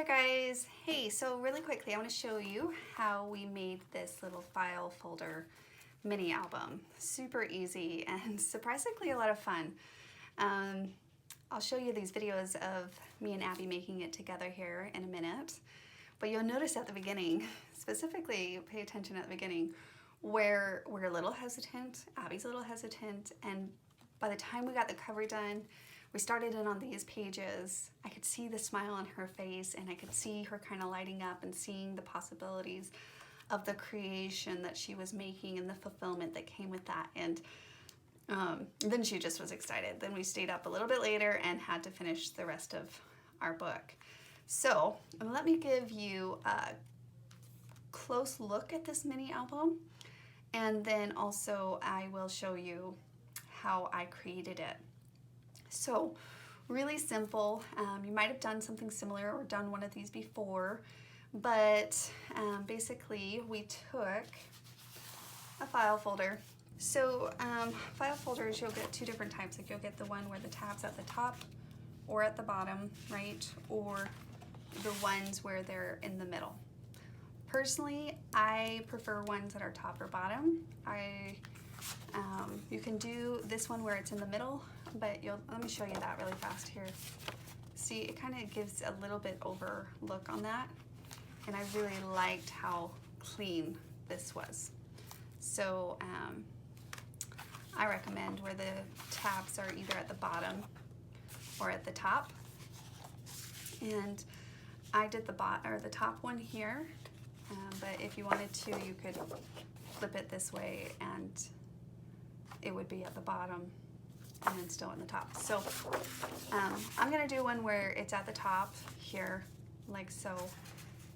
there guys. Hey, so really quickly I want to show you how we made this little file folder mini album. Super easy and surprisingly a lot of fun. I'll show you these videos of me and Abby making it together here in a minute, but you'll notice at the beginning, specifically pay attention at the beginning, where we're a little hesitant, Abby's a little hesitant, and by the time we got the cover done, we started in on these pages, I could see the smile on her face and I could see her kind of lighting up and seeing the possibilities of the creation that she was making and the fulfillment that came with that. And then she just was excited. Then we stayed up a little bit later and had to finish the rest of our book. So let me give you a close look at this mini album, and then also I will show you how I created it. So really simple. You might have done something similar or done one of these before, but basically we took a file folder. So file folders, you'll get two different types. Like you'll get the one where the tab's at the top or at the bottom, right? Or the ones where they're in the middle. Personally, I prefer ones that are top or bottom. You can do this one where it's in the middle, but let me show you that really fast here. See, it kind of gives a little bit over look on that, and I really liked how clean this was. So I recommend where the tabs are either at the bottom or at the top, and I did the top one here, but if you wanted to, you could flip it this way and it would be at the bottom and then still in the top. So I'm gonna do one where it's at the top here, like so.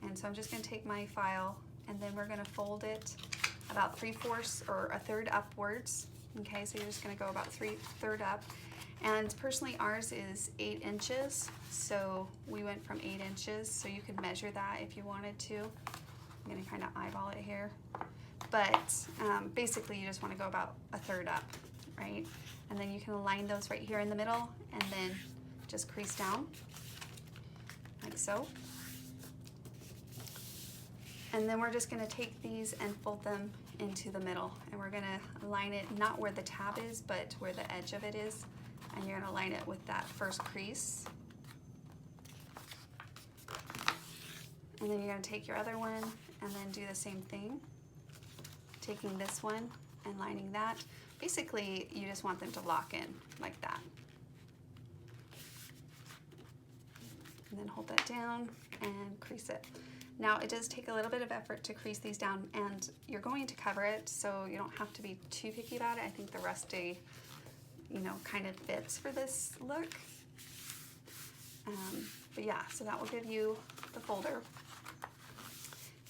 And so I'm just gonna take my file and then we're gonna fold it about 3/4 or a third upwards. Okay, so you're just gonna go about third up. And personally ours is 8 inches. So we went from 8 inches. So you could measure that if you wanted to. I'm gonna kind of eyeball it here. But basically you just want to go about a third up, right? And then you can align those right here in the middle and then just crease down like so. And then we're just going to take these and fold them into the middle, and we're going to align it not where the tab is but where the edge of it is, and you're going to align it with that first crease. And then you're going to take your other one and then do the same thing, taking this one and lining that. Basically, you just want them to lock in like that. And then hold that down and crease it. Now, it does take a little bit of effort to crease these down, and you're going to cover it, so you don't have to be too picky about it. I think the rusty, kind of fits for this look. But yeah, so that will give you the folder.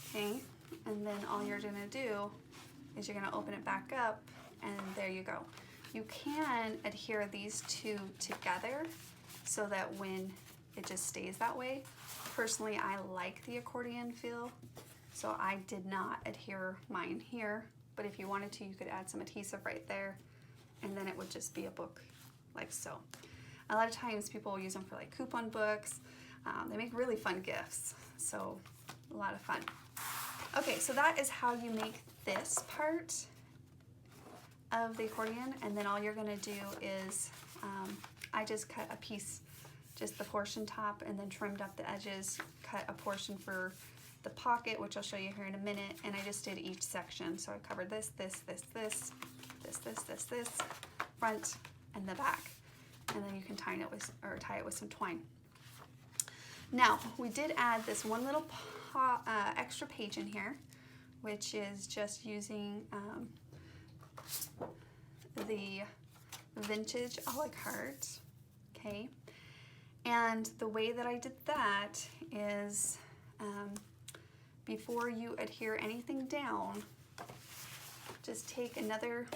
Okay, and then all you're gonna do is you're gonna open it back up, and there you go. You can adhere these two together so that when it just stays that way. Personally, I like the accordion feel, so I did not adhere mine here, but if you wanted to, you could add some adhesive right there, and then it would just be a book like so. A lot of times people use them for like coupon books. They make really fun gifts, so a lot of fun. Okay, so that is how you make this part of the accordion, and then all you're gonna do is, I just cut a piece, just the portion top, and then trimmed up the edges, cut a portion for the pocket, which I'll show you here in a minute, and I just did each section. So I covered this, front and the back, and then you can tie it with some twine. Now, we did add this one little extra page in here, which is just using the vintage a la carte, okay? And the way that I did that is before you adhere anything down, just take another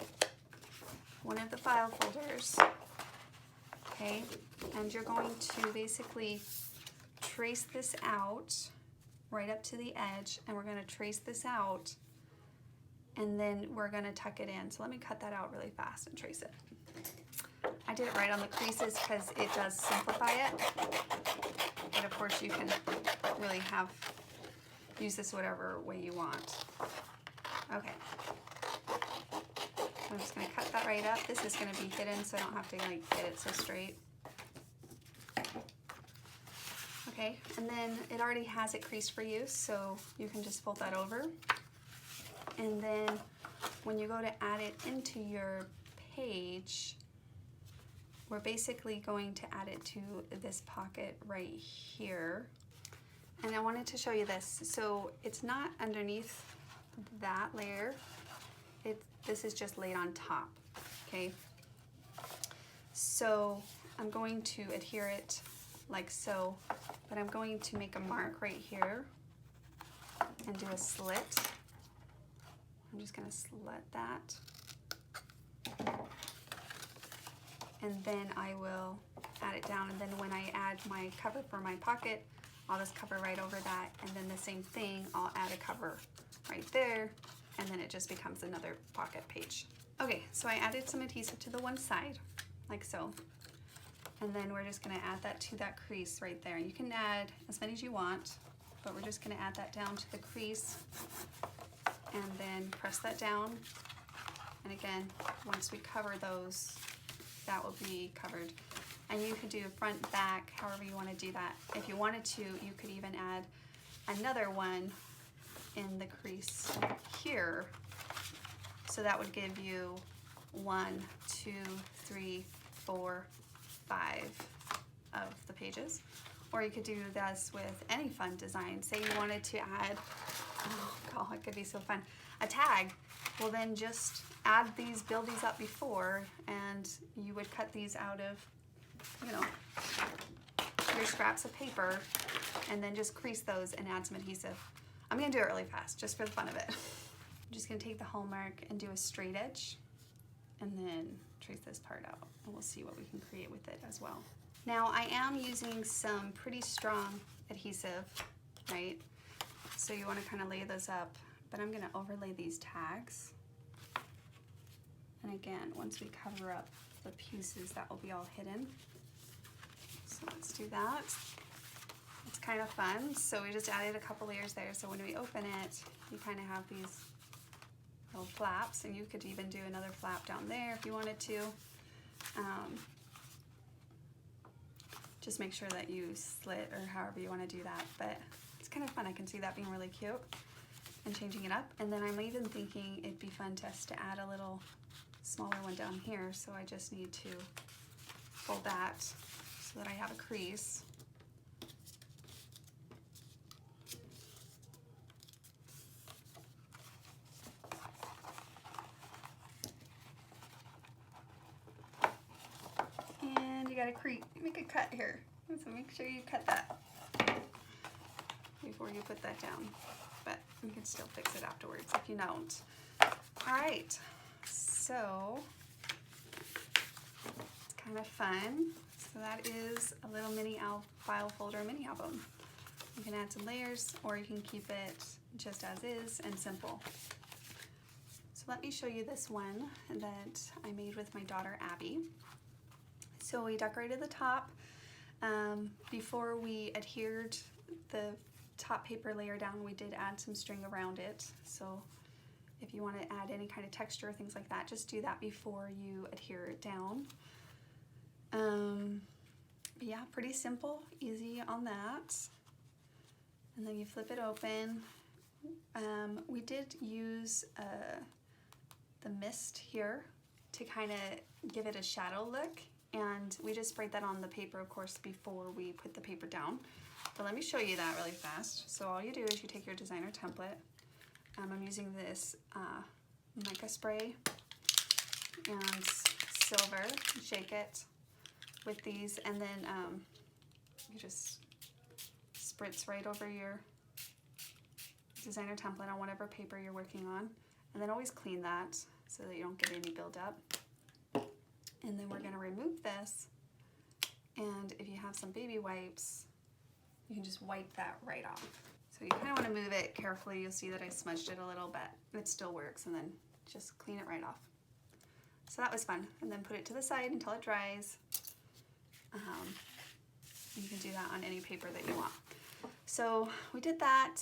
one of the file folders, okay? And you're going to basically trace this out right up to the edge, and we're going to trace this out, and then we're going to tuck it in. So let me cut that out really fast and trace it. I did it right on the creases because it does simplify it. but of course you can really use this whatever way you want. Okay. I'm just going to cut that right up. This is going to be hidden so I don't have to like get it so straight. Okay, and then it already has it creased for you, so you can just fold that over. And then when you go to add it into your page, we're basically going to add it to this pocket right here. And I wanted to show you this. So it's not underneath that layer. This is just laid on top, okay? So I'm going to adhere it like so, but I'm going to make a mark right here and do a slit. I'm just gonna slit that. And then I will add it down, and then when I add my cover for my pocket, I'll just cover right over that, and then the same thing, I'll add a cover right there, and then it just becomes another pocket page. Okay, so I added some adhesive to the one side, like so. And then we're just gonna add that to that crease right there. You can add as many as you want, but we're just gonna add that down to the crease and then press that down. And again, once we cover those, that will be covered. And you could do front, back, however you wanna do that. If you wanted to, you could even add another one in the crease here. So that would give you 1, 2, 3, 4, 5 of the pages. Or you could do this with any fun design. Say you wanted to add, oh god, it could be so fun, a tag. Well then just add these, build these up before, and you would cut these out of, you know, your scraps of paper, and then just crease those and add some adhesive. I'm gonna do it really fast, just for the fun of it. I'm just gonna take the hallmark and do a straight edge, and then trace this part out, and we'll see what we can create with it as well. Now I am using some pretty strong adhesive, right? So you wanna kinda lay those up, but I'm gonna overlay these tags. And again, once we cover up the pieces, that will be all hidden. So let's do that. It's kind of fun. So we just added a couple layers there. So when we open it, you kind of have these little flaps, and you could even do another flap down there if you wanted to. Just make sure that you slit or however you want to do that. But it's kind of fun. I can see that being really cute and changing it up. And then I'm even thinking it'd be fun just to add a little smaller one down here. So I just need to fold that so that I have a crease. And you gotta make a cut here. So make sure you cut that before you put that down. But you can still fix it afterwards if you don't. All right, so it's kind of fun. So that is a little mini file folder mini album. You can add some layers, or you can keep it just as is and simple. So let me show you this one that I made with my daughter Abbie. So we decorated the top. Before we adhered the top paper layer down, we did add some string around it. So if you want to add any kind of texture, things like that, just do that before you adhere it down. Yeah, pretty simple, easy on that. And then you flip it open. We did use the mist here to kind of give it a shadow look, and we just sprayed that on the paper, of course, before we put the paper down. But let me show you that really fast. So all you do is you take your designer template. I'm using this mica spray and silver. Shake it with these, and then you just spritz right over your designer template on whatever paper you're working on, and then always clean that so that you don't get any buildup. And then we're going to remove this, and if you have some baby wipes, you can just wipe that right off. So you kind of want to move it carefully. You'll see that I smudged it a little bit. It still works, and then just clean it right off. So that was fun. And then put it to the side until it dries. You can do that on any paper that you want. So we did that.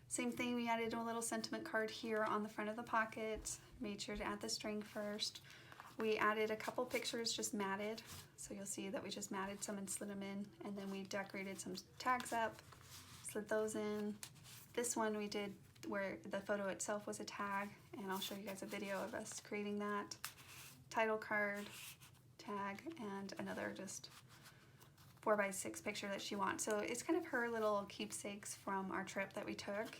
Same thing, we added a little sentiment card here on the front of the pocket. Made sure to add the string first. We added a couple pictures just matted. So you'll see that we just matted some and slid them in. And then we decorated some tags up, slid those in. This one we did where the photo itself was a tag, and I'll show you guys a video of us creating that. Title card, tag, and another just 4x6 picture that she wants. So it's kind of her little keepsakes from our trip that we took.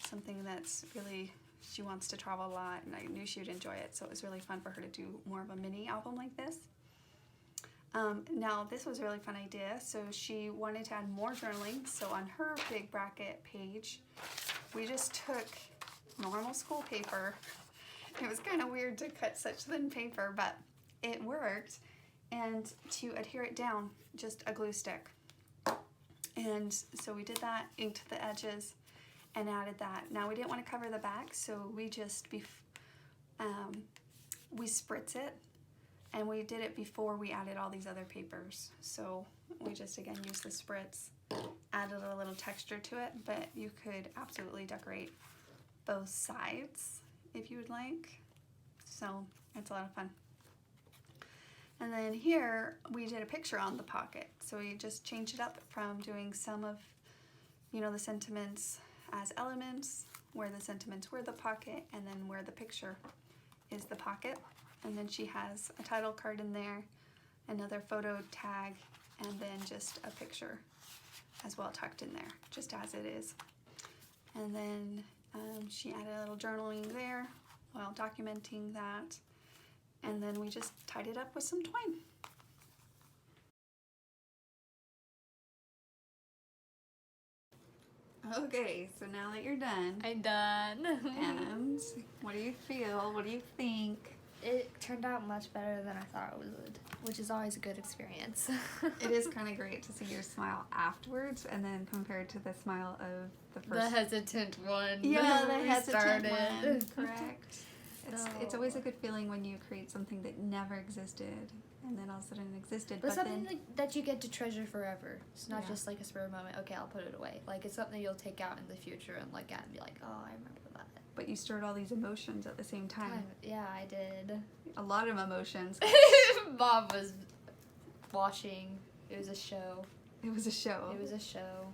Something that's really, she wants to travel a lot, and I knew she would enjoy it, so it was really fun for her to do more of a mini album like this. Now this was a really fun idea. So she wanted to add more journaling. So on her big bracket page, we just took normal school paper. It was kind of weird to cut such thin paper, but it worked. And to adhere it down, just a glue stick. And so we did that, inked the edges, and added that. Now we didn't want to cover the back, so we just we spritz it, and we did it before we added all these other papers. So we just again used the spritz, added a little texture to it, but you could absolutely decorate both sides if you would like. So it's a lot of fun. And then here we did a picture on the pocket. So we just changed it up from doing some of, you know, the sentiments as elements, where the sentiments were the pocket, and then where the picture is the pocket. And then she has a title card in there, another photo tag, and then just a picture as well tucked in there, just as it is. And then she added a little journaling there while documenting that. And then we just tied it up with some twine. Okay, so now that you're done. I'm done. And what do you feel? What do you think? It turned out much better than I thought it would, which is always a good experience. It is kind of great to see your smile afterwards, and then compared to the smile of the first. The hesitant one. Yeah, the we hesitant started. one. Correct. It's No. always a good feeling when you create something that never existed, and then all of a sudden it existed. But then something like, that you get to treasure forever. It's not Yeah. just like a spur moment, okay, I'll put it away. Like, it's something you'll take out in the future and look at and be like, oh, I remember that. But you stirred all these emotions at the same time. Yeah, I did. A lot of emotions. Mom was watching. It was a show. It was a show. It was a show.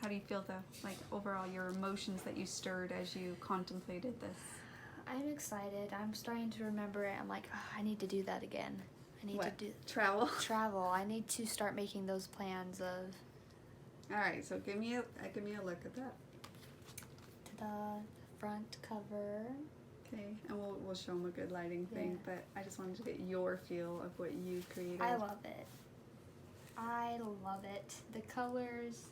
How do you feel though? Like overall, your emotions that you stirred as you contemplated this? I'm excited. I'm starting to remember it. I'm like, oh, I need to do that again. I need What? to do Travel. travel. I need to start making those plans of All right, so give me a look at that. the front cover. Okay, and we'll show them a good lighting thing, Yeah. but I just wanted to get your feel of what you created. I love it. I love it. The colors,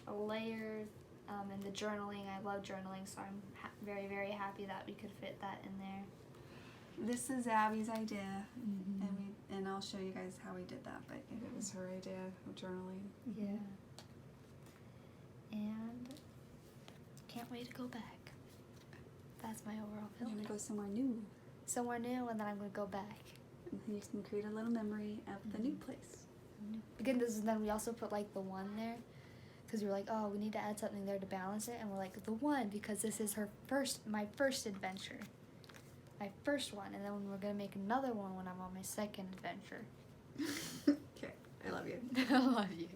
the layers, and the journaling. I love journaling, so I'm very, very happy that we could fit that in there. This is Abbie's idea, and I'll show you guys how we did that. But it was her idea of journaling. Yeah. And can't wait to go back. That's my overall You're feeling. gonna go somewhere new, Somewhere new, and then I'm gonna go back. and then you can create a little memory of the new place. Again, then we also put like the one there, because we were like, oh, we need to add something there to balance it, and we're like the one because this is my first adventure, my first one, and then we're gonna make another one when I'm on my second adventure. Okay, I love you. I love you.